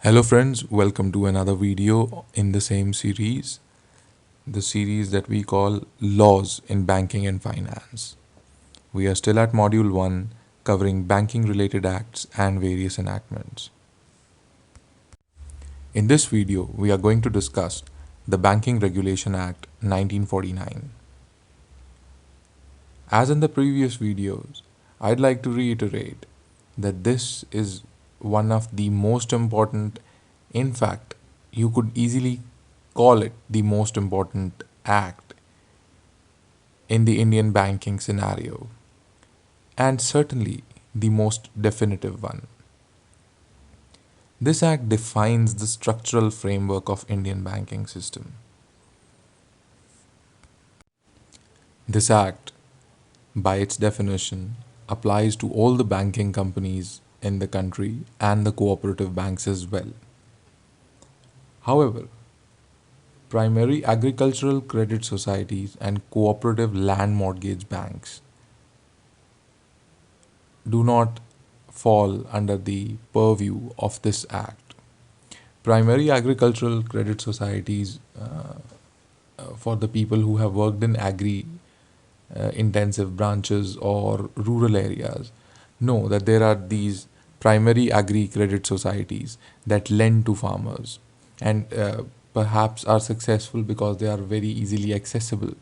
Hello friends, welcome to another video in the same series, the series that we call Laws in Banking and Finance. We are still at Module 1 covering banking related acts and various enactments. In this video, we are going to discuss the Banking Regulation Act 1949. As in the previous videos, I'd like to reiterate that this is one of the most important, in fact, you could easily call it the most important act in the Indian banking scenario, and certainly the most definitive one. This act defines the structural framework of Indian banking system. This act, by its definition, applies to all the banking companies in the country and the cooperative banks as well. However, primary agricultural credit societies and cooperative land mortgage banks do not fall under the purview of this act. Primary agricultural credit societies, for the people who have worked in agri intensive branches or rural areas, know that there are these primary agri credit societies that lend to farmers and perhaps are successful because they are very easily accessible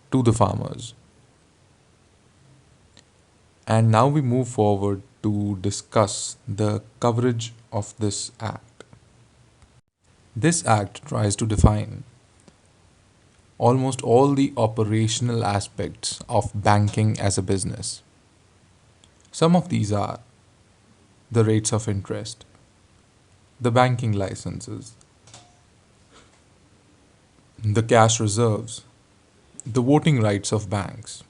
to the farmers. And now we move forward to discuss the coverage of this act. This act tries to define almost all the operational aspects of banking as a business. Some of these are the rates of interest, the banking licenses, the cash reserves, the voting rights of banks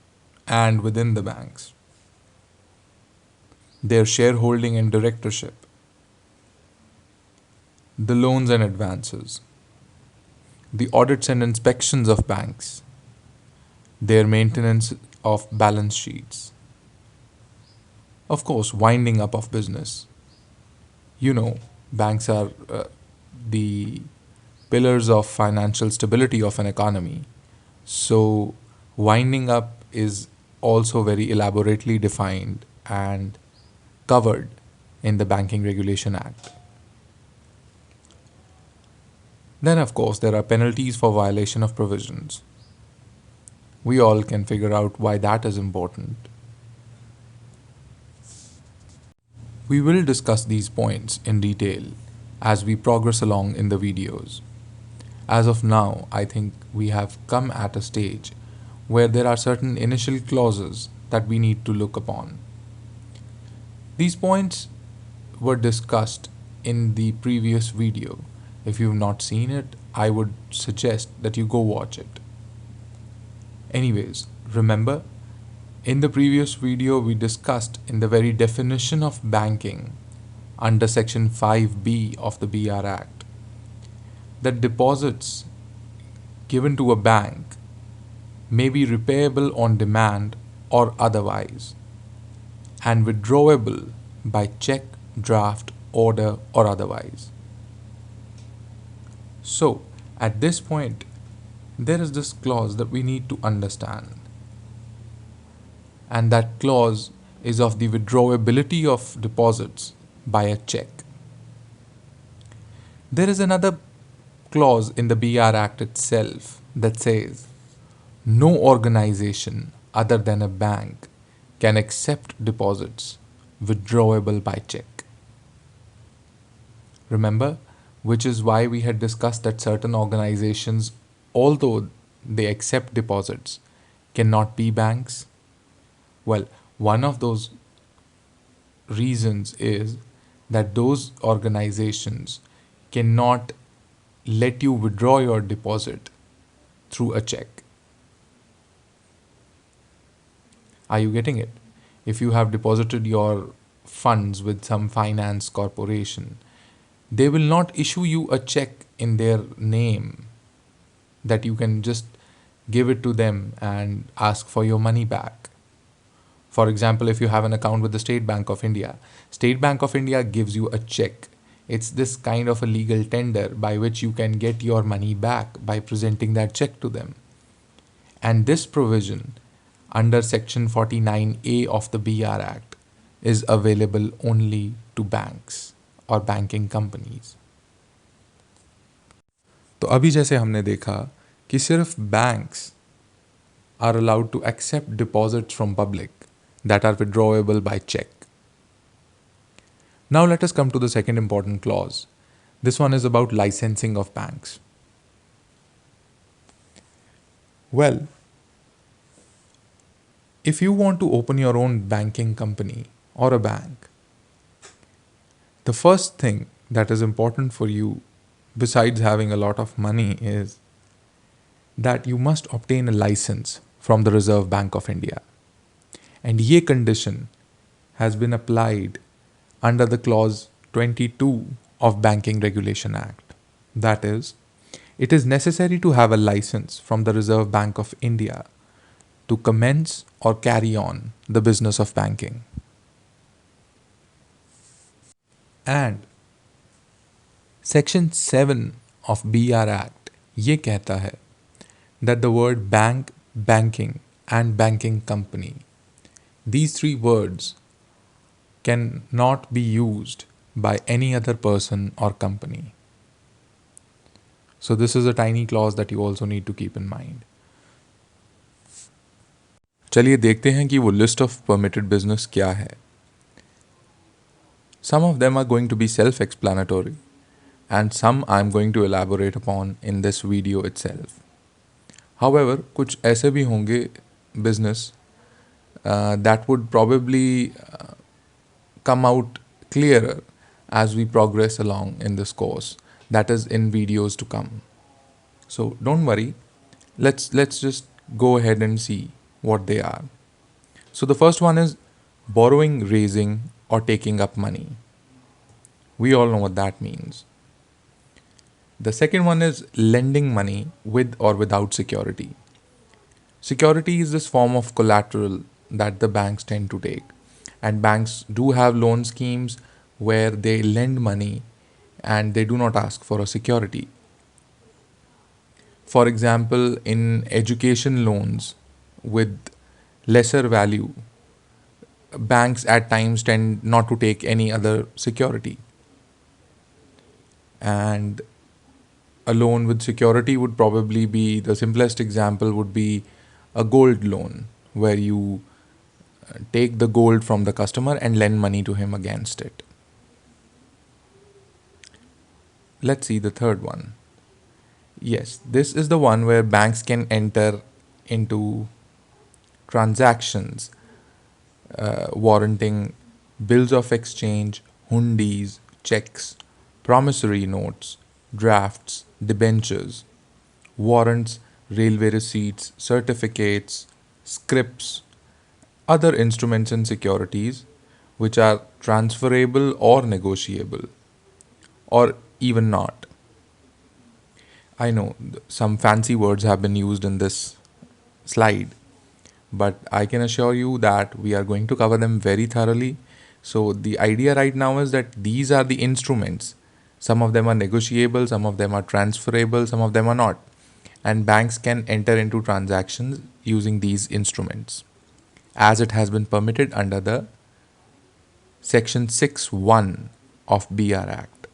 and within the banks, their shareholding and directorship, the loans and advances, the audits and inspections of banks, their maintenance of balance sheets, of course, winding up of business. Banks are the pillars of financial stability of an economy. So, winding up is also very elaborately defined and covered in the Banking Regulation Act. Then, of course, there are penalties for violation of provisions. We all can figure out why that is important. We will discuss these points in detail as we progress along in the videos. As of now, I think we have come at a stage where there are certain initial clauses that we need to look upon. These points were discussed in the previous video. If you've not seen it, I would suggest that you go watch it. Anyways, remember, in the previous video we discussed in the very definition of banking under section 5B of the BR Act that deposits given to a bank may be repayable on demand or otherwise and withdrawable by check, draft, order or otherwise. So, at this point, there is this clause that we need to understand. And that clause is of the withdrawability of deposits by a check. There is another clause in the BR Act itself that says no organization other than a bank can accept deposits withdrawable by check. Remember, which is why we had discussed that certain organizations, although they accept deposits, cannot be banks. Well, one of those reasons is that those organizations cannot let you withdraw your deposit through a check. Are you getting it? If you have deposited your funds with some finance corporation, they will not issue you a check in their name that you can just give it to them and ask for your money back. For example, if you have an account with the State Bank of India gives you a check It's this kind of a legal tender by which you can get your money back by presenting that check to them. And this provision under Section 49A of the BR Act is available only to banks or banking companies. तो अभी जैसे हमने देखा कि सिर्फ banks are allowed to accept deposits from public that are withdrawable by check. Now let us come to the second important clause. This one is about licensing of banks. Well, if you want to open your own banking company or a bank, the first thing that is important for you, besides having a lot of money, is that you must obtain a license from the Reserve Bank of India. And ye condition has been applied under the clause 22 of Banking Regulation Act. That is, it is necessary to have a license from the Reserve Bank of India to commence or carry on the business of banking. And Section 7 of BR Act ये कहता है that the word bank, banking and banking company, these three words cannot be used by any other person or company. So this is a tiny clause that you also need to keep in mind. चलिए देखते हैं कि वो list of permitted business क्या है. Some of them are going to be self-explanatory and some I am going to elaborate upon in this video itself. However, कुछ ऐसे भी होंगे business that would probably come out clearer as we progress along in this course, that is in videos to come. So don't worry, let's just go ahead and see what they are. So the first one is borrowing, raising or taking up money. We all know what that means. The second one is lending money with or without security. Security is this form of collateral that the banks tend to take. And banks do have loan schemes where they lend money and they do not ask for a security. For example, in education loans with lesser value, banks at times tend not to take any other security. And a loan with security would probably be, the simplest example would be a gold loan, where you take the gold from the customer and lend money to him against it. Let's see the third one. Yes, this is the one where banks can enter into transactions warranting bills of exchange, hundis, checks, promissory notes, drafts, debentures, warrants, railway receipts, certificates, scrips, other instruments and securities which are transferable or negotiable, or even not. I know some fancy words have been used in this slide, but I can assure you that we are going to cover them very thoroughly. So the idea right now is that these are the instruments. Some of them are negotiable, some of them are transferable, some of them are not. And banks can enter into transactions using these instruments, as it has been permitted under the Section 6(1) of BR Act.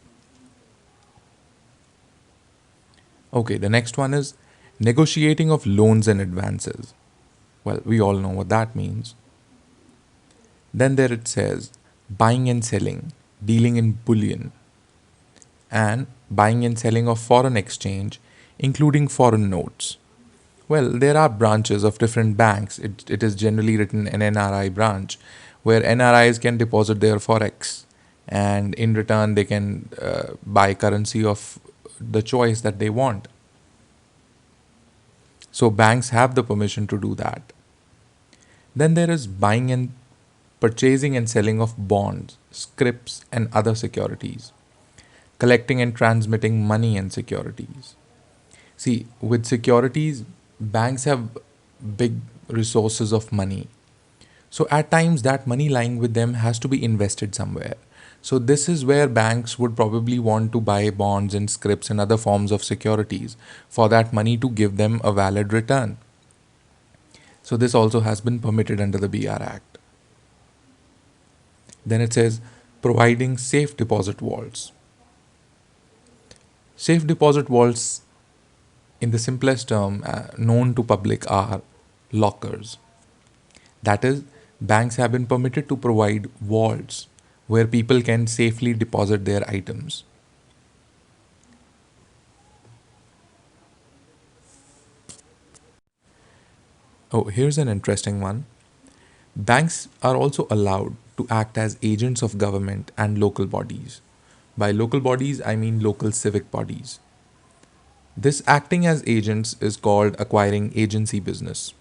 Okay, the next one is negotiating of loans and advances. Well, we all know what that means. Then there it says buying and selling, dealing in bullion, and buying and selling of foreign exchange, including foreign notes. Well, there are branches of different banks. It is generally written an NRI branch, where NRIs can deposit their forex, and in return they can buy currency of the choice that they want. So banks have the permission to do that. Then there is buying and purchasing and selling of bonds, scrips and other securities, collecting and transmitting money and securities. See, with securities, banks have big resources of money. So at times that money lying with them has to be invested somewhere. So this is where banks would probably want to buy bonds and scrips and other forms of securities for that money to give them a valid return. So this also has been permitted under the BR Act. Then it says providing safe deposit vaults. Safe deposit vaults, in the simplest term, known to public, are lockers. That is, banks have been permitted to provide vaults where people can safely deposit their items. Oh, here's an interesting one. Banks are also allowed to act as agents of government and local bodies. By local bodies, I mean local civic bodies. This acting as agents is called acquiring agency business.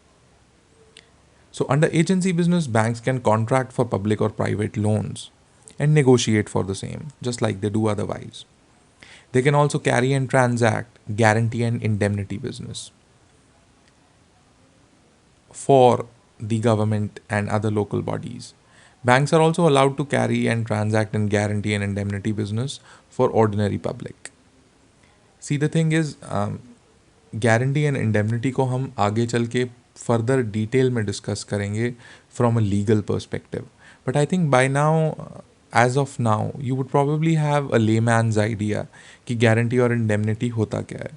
So, under agency business, banks can contract for public or private loans and negotiate for the same, just like they do otherwise. They can also carry and transact guarantee and indemnity business for the government and other local bodies. Banks are also allowed to carry and transact in guarantee and indemnity business for ordinary public. See, the thing is, guarantee and indemnity को हम आगे चल के further detail में discuss करेंगे from a legal perspective, but I think by now, as of now, you would probably have a layman's idea कि guarantee और indemnity होता क्या है.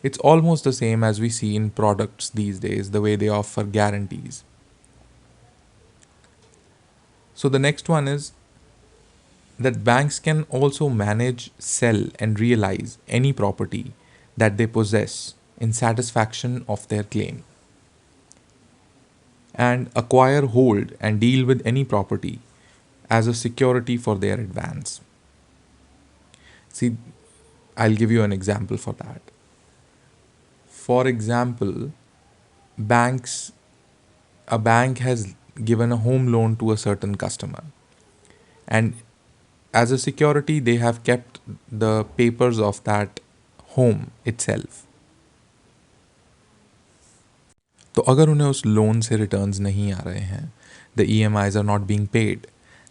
It's almost the same as we see in products these days, the way they offer guarantees. So the next one is that banks can also manage, sell, and realize any property that they possess in satisfaction of their claim, and acquire, hold, and deal with any property as a security for their advance. See, I'll give you an example for that. For example, a bank has given a home loan to a certain customer, and as a security they have kept the papers of that home itself. तो अगर उन्हें उस loan से returns नहीं आ रहे हैं, the EMIs are not being paid,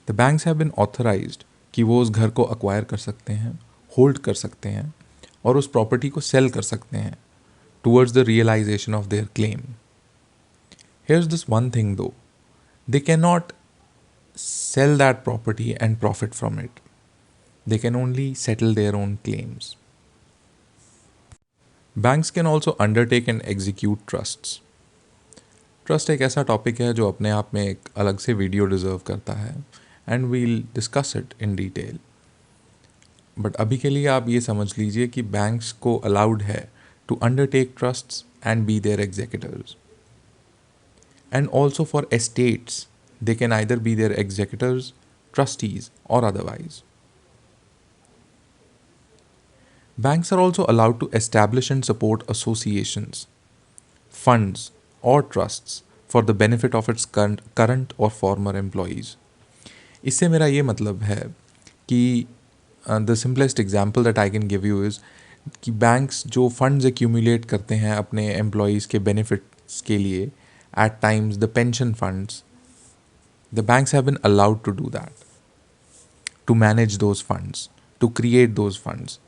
the banks have been authorised कि वो उस घर को अक्वायर कर सकते हैं, होल्ड कर सकते हैं और उस प्रॉपर्टी को सेल कर सकते हैं towards the realization of their claim. Here's this one thing though, they cannot sell that property and profit from it. They can only settle their own claims. Banks can also undertake and execute trusts. Trust एक ऐसा topic है जो अपने आप में एक अलग से वीडियो डिज़र्व करता है, and we'll discuss it in detail. But अभी के लिए आप ये समझ लीजिए कि बैंक्स को अलाउड है to undertake trusts and be their executors. And also for estates, they can either be their executors, trustees, or otherwise. Banks are also allowed to establish and support associations, funds, or trusts for the benefit of its current or former employees. इससे मेरा ये मतलब है कि the simplest example that I can give you is कि banks जो funds accumulate करते हैं अपने एम्प्लॉयज़ के बेनिफिट्स के लिए, at times the pension funds, the banks have been allowed to do that, to manage those funds, to create those funds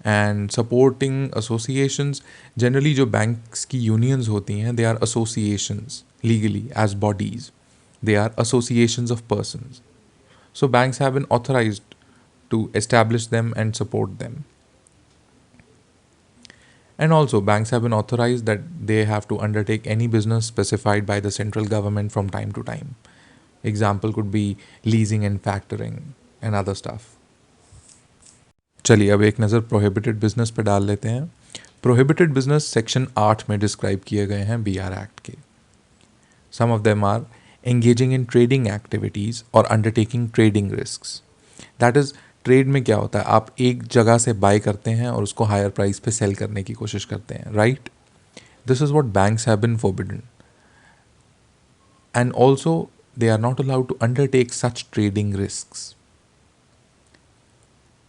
and supporting associations. Generally जो banks की unions होती हैं, they are associations legally as bodies, they are associations of persons. So banks have been authorised to establish them and support them. And also, banks have been authorized that they have to undertake any business specified by the central government from time to time. Example could be leasing and factoring and other stuff. चलिए अब एक नज़र prohibited business पे डाल लेते हैं. Prohibited business section 8 में describe किए गए हैं BR एक्ट के. Some of them are engaging in trading activities or undertaking trading risks. That is, trade में क्या होता है, आप एक जगह से बाय करते हैं और उसको हायर प्राइस पे सेल करने की कोशिश करते हैं, right? This is what banks have been forbidden. And also they are not allowed to undertake such trading risks.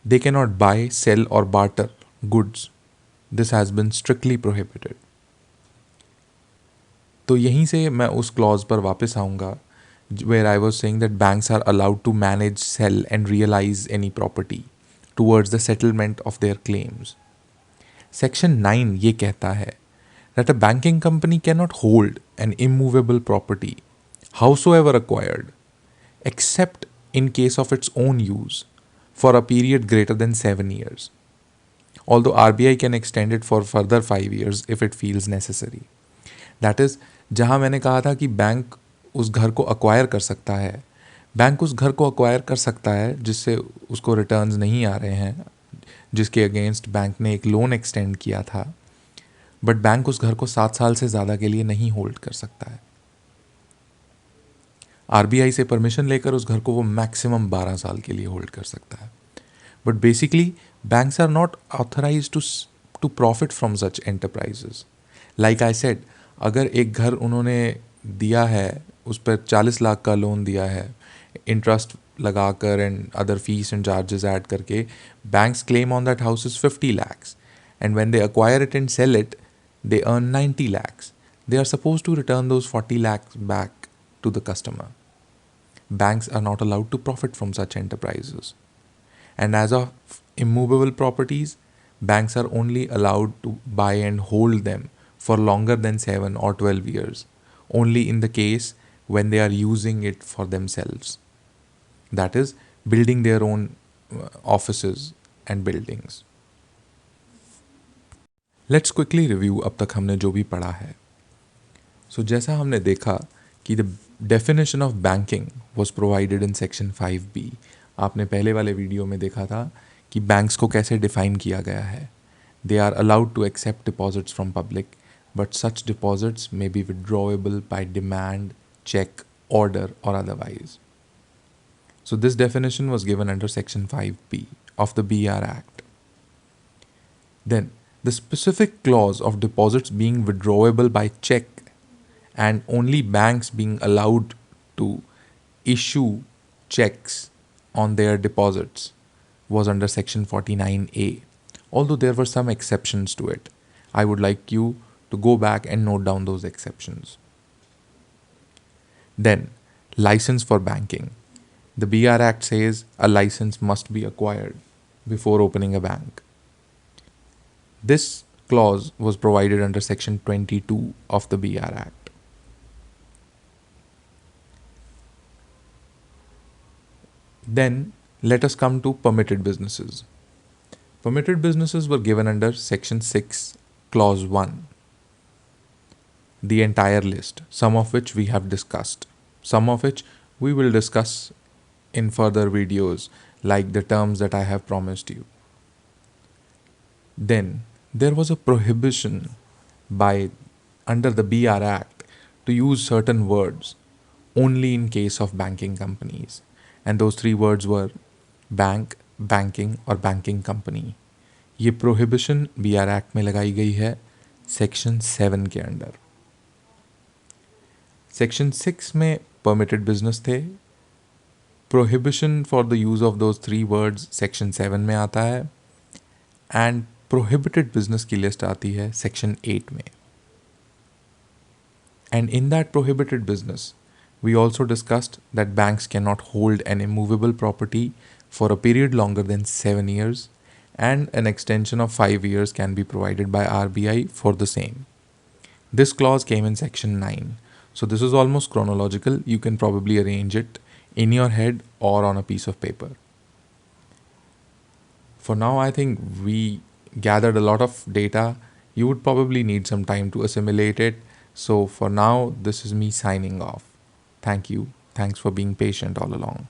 They can not buy, sell और barter goods. This has been strictly prohibited. तो यहीं से मैं उस clause पर वापस आऊँगा where I was saying that banks are allowed to manage, sell, and realize any property towards the settlement of their claims. Section 9 ये कहता है that a banking company cannot hold an immovable property, howsoever acquired, except in case of its own use, for a period greater than 7 years. Although RBI can extend it for further 5 years if it feels necessary. That is, जहाँ मैंने कहा था कि bank उस घर को acquire कर सकता है, बैंक उस घर को अक्वायर कर सकता है जिससे उसको रिटर्न्स नहीं आ रहे हैं, जिसके अगेंस्ट बैंक ने एक लोन एक्सटेंड किया था, बट बैंक उस घर को 7 साल से ज़्यादा के लिए नहीं होल्ड कर सकता है. आरबीआई से परमिशन लेकर उस घर को वो मैक्सिमम 12 साल के लिए होल्ड कर सकता है. But basically banks are not authorise to profit from such enterprises. Like I said, अगर एक घर उन्होंने दिया है, उस पर 40 लाख का लोन दिया है, इंटरेस्ट लगाकर and other fees and charges add करके, banks claim on that house is 50 lakhs, and when they acquire it and sell it, they earn 90 lakhs. They are supposed to return those 40 lakhs back to the customer. Banks are not allowed to profit from such enterprises. And as of immovable properties, banks are only allowed to buy and hold them for longer than 7 or 12 years, only in the case when they are using it for themselves. That is, building their own offices and buildings. Let's quickly review अब तक हमने जो भी पढ़ा है. So जैसा हमने देखा कि the definition of banking was provided in section 5B. आपने पहले वाले वीडियो में देखा था कि बैंक्स को कैसे डिफाइन किया गया है. They are allowed to accept deposits from public, but such deposits may be withdrawable by demand, cheque, order, or otherwise. So this definition was given under section 5B of the BR Act. Then the specific clause of deposits being withdrawable by cheque and only banks being allowed to issue checks on their deposits was under section 49A, although there were some exceptions to it. I would like you to go back and note down those exceptions. Then, license for banking. The BR Act says a license must be acquired before opening a bank. This clause was provided under section 22 of the BR Act. Then let us come to permitted businesses. Permitted businesses were given under section 6 clause 1. The entire list, some of which we have discussed, some of which we will discuss in further videos, like the terms that I have promised you. Then there was a prohibition under the BR Act to use certain words only in case of banking companies. And those 3 words were bank, banking और banking company. ये prohibition BR Act में लगाई गई है section 7 के under. Section 6 में permitted business थे. Prohibition for the use of those 3 words section 7 में आता है. And prohibited business की list आती है section 8 में. And in that prohibited business, we also discussed that banks cannot hold an immovable property for a period longer than 7 years, and an extension of 5 years can be provided by RBI for the same. This clause came in section 9. So this is almost chronological. You can probably arrange it in your head or on a piece of paper. For now, I think we gathered a lot of data. You would probably need some time to assimilate it. So for now, this is me signing off. Thank you. Thanks for being patient all along.